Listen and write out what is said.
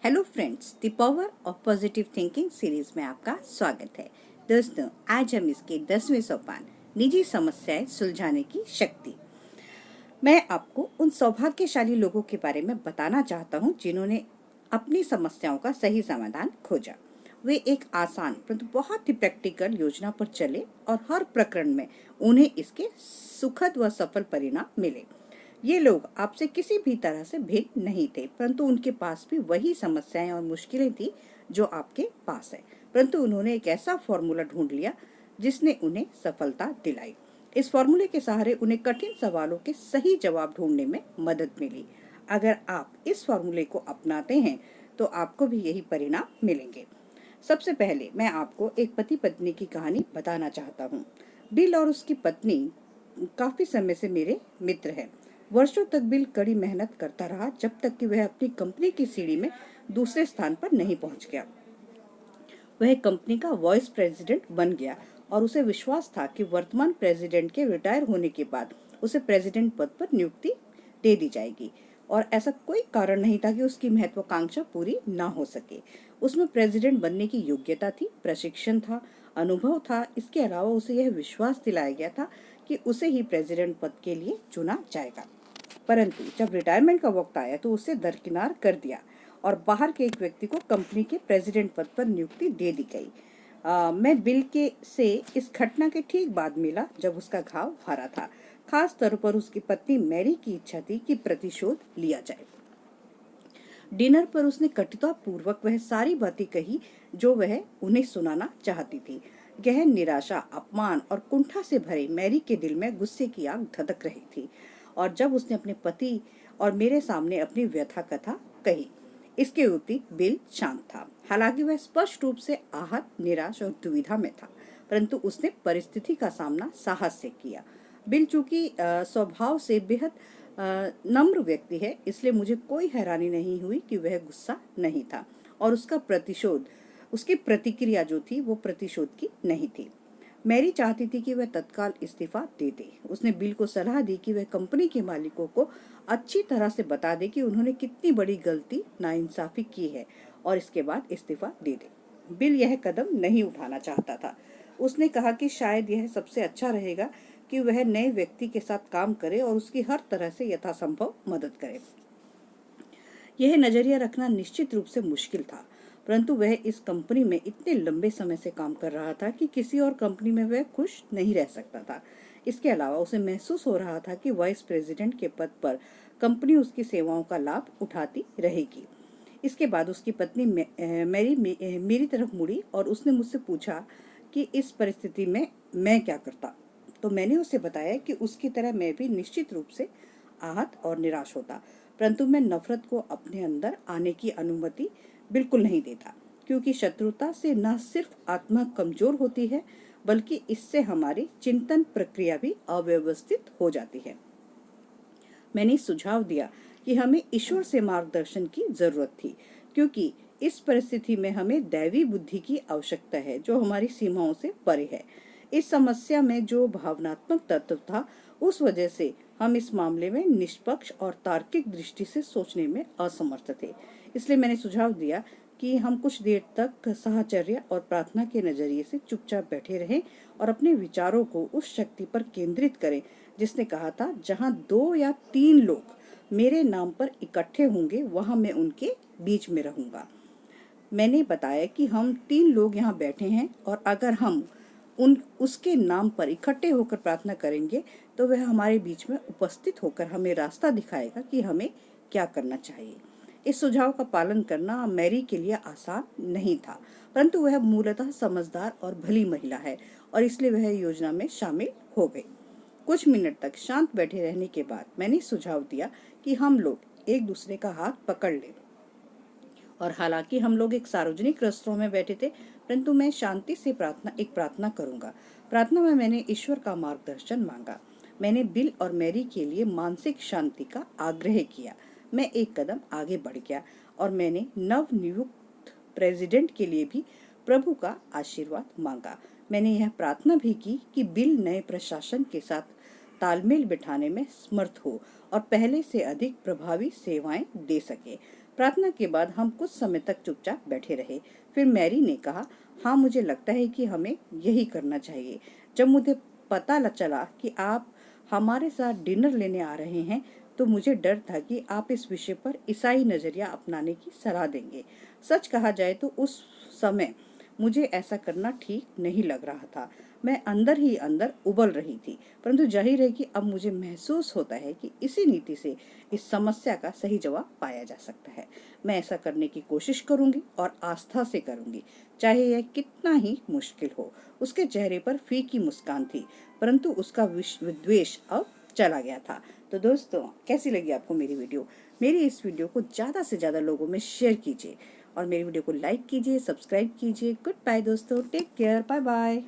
Hello friends, the power of positive thinking series में आपका स्वागत है। दोस्तों, आज हम इसके 10वें सोपान निजी समस्याएं सुलझाने की शक्ति। मैं आपको उन सौभाग्यशाली लोगों के बारे में बताना चाहता हूं जिन्होंने अपनी समस्याओं का सही समाधान खोजा। वे एक आसान परंतु बहुत ही प्रैक्टिकल योजना पर चले और हर प्रकरण में उन्हें इसके सुखद व सफल परिणाम मिले। ये लोग आपसे किसी भी तरह से भिन्न नहीं थे, परंतु उनके पास भी वही समस्याएं और मुश्किलें थी जो आपके पास है। परंतु उन्होंने एक ऐसा फॉर्मूला ढूंढ लिया जिसने उन्हें सफलता दिलाई। इस फॉर्मूले के सहारे उन्हें कठिन सवालों के सही जवाब ढूंढने में मदद मिली। अगर आप इस फॉर्मूले को अपनाते हैं तो आपको भी यही परिणाम मिलेंगे। सबसे पहले मैं आपको एक पति पत्नी की कहानी बताना चाहता हूँ। बिल और उसकी पत्नी काफी समय से मेरे मित्र हैं। वर्षों तक बिल कड़ी मेहनत करता रहा, जब तक कि वह अपनी कंपनी की सीढ़ी में दूसरे स्थान पर नहीं पहुंच गया। वह कंपनी का वाइस प्रेसिडेंट बन गया और उसे विश्वास था कि वर्तमान प्रेसिडेंट के रिटायर होने के बाद उसे प्रेसिडेंट पद पर नियुक्ति दे दी जाएगी, और ऐसा कोई कारण नहीं था कि उसकी महत्वाकांक्षा पूरी ना हो सके। उसमें प्रेसिडेंट बनने की योग्यता थी, प्रशिक्षण था, अनुभव था। इसके अलावा उसे यह विश्वास दिलाया गया था कि उसे ही प्रेसिडेंट पद के लिए चुना जाएगा। परंतु जब रिटायरमेंट का वक्त आया तो उसे दरकिनार कर दिया और बाहर के एक व्यक्ति को कंपनी के प्रेसिडेंट पद पर नियुक्ति दे दी गई। मैं बिल के से इस घटना के ठीक बाद मिला जब उसका घाव भरा था। खास तौर पर उसकी पत्नी मैरी की इच्छा थी कि प्रतिशोध लिया जाए। डिनर पर उसने कटुता पूर्वक वह सारी बातें कही जो वह उन्हें सुनाना चाहती थी। गहन निराशा, अपमान और कुंठा से भरे मैरी के दिल में गुस्से की आग धधक रही थी। और जब उसने अपने पति और मेरे सामने अपनी व्यथा कथा कही, इसके विपरीत बिल शांत था। हालांकि वह स्पष्ट रूप से आहत, निराश और दुविधा में था, परंतु उसने परिस्थिति का सामना साहस से किया। बिल चूंकि स्वभाव से बेहद नम्र व्यक्ति है, इसलिए मुझे कोई हैरानी नहीं हुई कि वह गुस्सा नहीं था और उसकी प्रतिक्रिया जो थी वो प्रतिशोध की नहीं थी। मैरी चाहती थी कि वह तत्काल इस्तीफा दे दे। उसने बिल को सलाह दी कि वह कंपनी के मालिकों को अच्छी तरह से बता दे कि उन्होंने कितनी बड़ी गलती, नाइंसाफी की है, और इसके बाद इस्तीफा दे दे। बिल यह कदम नहीं उठाना चाहता था। उसने कहा कि शायद यह सबसे अच्छा रहेगा कि वह नए व्यक्ति के साथ काम करे और उसकी हर तरह से यथासंभव मदद करे। यह नजरिया रखना निश्चित रूप से मुश्किल था, परंतु वह इस कंपनी में इतने लंबे समय से काम कर रहा था कि किसी और कंपनी में वह खुश नहीं रह सकता था। इसके अलावा उसे महसूस हो रहा था कि वाइस प्रेसिडेंट के पद पर कंपनी उसकी सेवाओं का लाभ उठाती रहेगी। इसके बाद उसकी पत्नी मेरी तरफ मुड़ी और उसने मुझसे पूछा कि इस परिस्थिति में मैं क्या करता। तो मैंने उसे बताया कि उसकी तरह मैं भी निश्चित रूप से आहत और निराश होता, परंतु मैं नफरत को अपने अंदर आने की अनुमति बिल्कुल नहीं देता, क्योंकि शत्रुता से न सिर्फ आत्मा कमजोर होती है, बल्कि इससे हमारी चिंतन प्रक्रिया भी अव्यवस्थित हो जाती है। मैंने सुझाव दिया कि हमें ईश्वर से मार्गदर्शन की जरूरत थी, क्योंकि इस परिस्थिति में हमें दैवी बुद्धि की आवश्यकता है जो हमारी सीमाओं से परे है। इस समस्या में जो भावनात्मक तत्व था, उस वजह से हम इस मामले में निष्पक्ष और तार्किक दृष्टि से सोचने में असमर्थ थे। इसलिए मैंने सुझाव दिया कि हम कुछ देर तक साहचर्य और प्रार्थना के नजरिए से चुपचाप बैठे रहें और अपने विचारों को उस शक्ति पर केंद्रित करें जिसने कहा था, जहां 2 या 3 लोग मेरे नाम पर इकट्ठे होंगे, वहां मैं उनके बीच में रहूंगा। मैंने बताया कि हम 3 लोग यहाँ बैठे हैं और अगर हम उसके नाम पर इकट्ठे होकर प्रार्थना करेंगे तो वह हमारे बीच में उपस्थित होकर हमें रास्ता दिखाएगा कि हमें क्या करना चाहिए। इस सुझाव का पालन करना मैरी के लिए आसान नहीं था, परंतु वह मूलतः समझदार और भली महिला है और इसलिए वह योजना में शामिल हो गई। कुछ मिनट तक शांत बैठे रहने के बाद मैंने सुझाव दिया कि हम लोग एक दूसरे का हाथ पकड़ लें। और हालांकि हम लोग एक सार्वजनिक रेस्तरां में बैठे थे, परंतु मैं शांति से प्रार्थना करूंगा। प्रार्थना में मैंने ईश्वर का मार्गदर्शन मांगा। मैंने बिल और मैरी के लिए मानसिक शांति का आग्रह किया। मैं एक कदम आगे बढ़ गया और मैंने नव नियुक्त प्रेसिडेंट के लिए भी प्रभु का आशीर्वाद मांगा। मैंने यह प्रार्थना भी की कि बिल नए प्रशासन के साथ तालमेल बिठाने में समर्थ हो और पहले से अधिक प्रभावी सेवाएं दे सके। प्रार्थना के बाद हम कुछ समय तक चुपचाप बैठे रहे। फिर मैरी ने कहा, हाँ, मुझे लगता है कि हमें यही करना चाहिए। जब मुझे पता चला कि आप हमारे साथ डिनर लेने आ रहे हैं तो मुझे डर था कि आप इस विषय पर ईसाई नजरिया अपनाने की सलाह देंगे। सच कहा जाए तो उस समय मुझे ऐसा करना ठीक नहीं लग रहा था। मैं अंदर ही अंदर उबल रही थी, परंतु जाहिर है कि अब मुझे महसूस होता है कि इसी नीति से इस समस्या का सही जवाब पाया जा सकता है। मैं ऐसा करने की कोशिश करूंगी और आस्था से करूंगी, चाहे यह कितना ही मुश्किल हो। उसके चेहरे पर फीकी मुस्कान थी, परंतु उसका विद्वेष अब चला गया था। तो दोस्तों, कैसी लगी आपको मेरी वीडियो? मेरी इस वीडियो को ज़्यादा से ज़्यादा लोगों में शेयर कीजिए और मेरी वीडियो को लाइक कीजिए, सब्सक्राइब कीजिए। गुड बाय दोस्तों, टेक केयर, बाय बाय।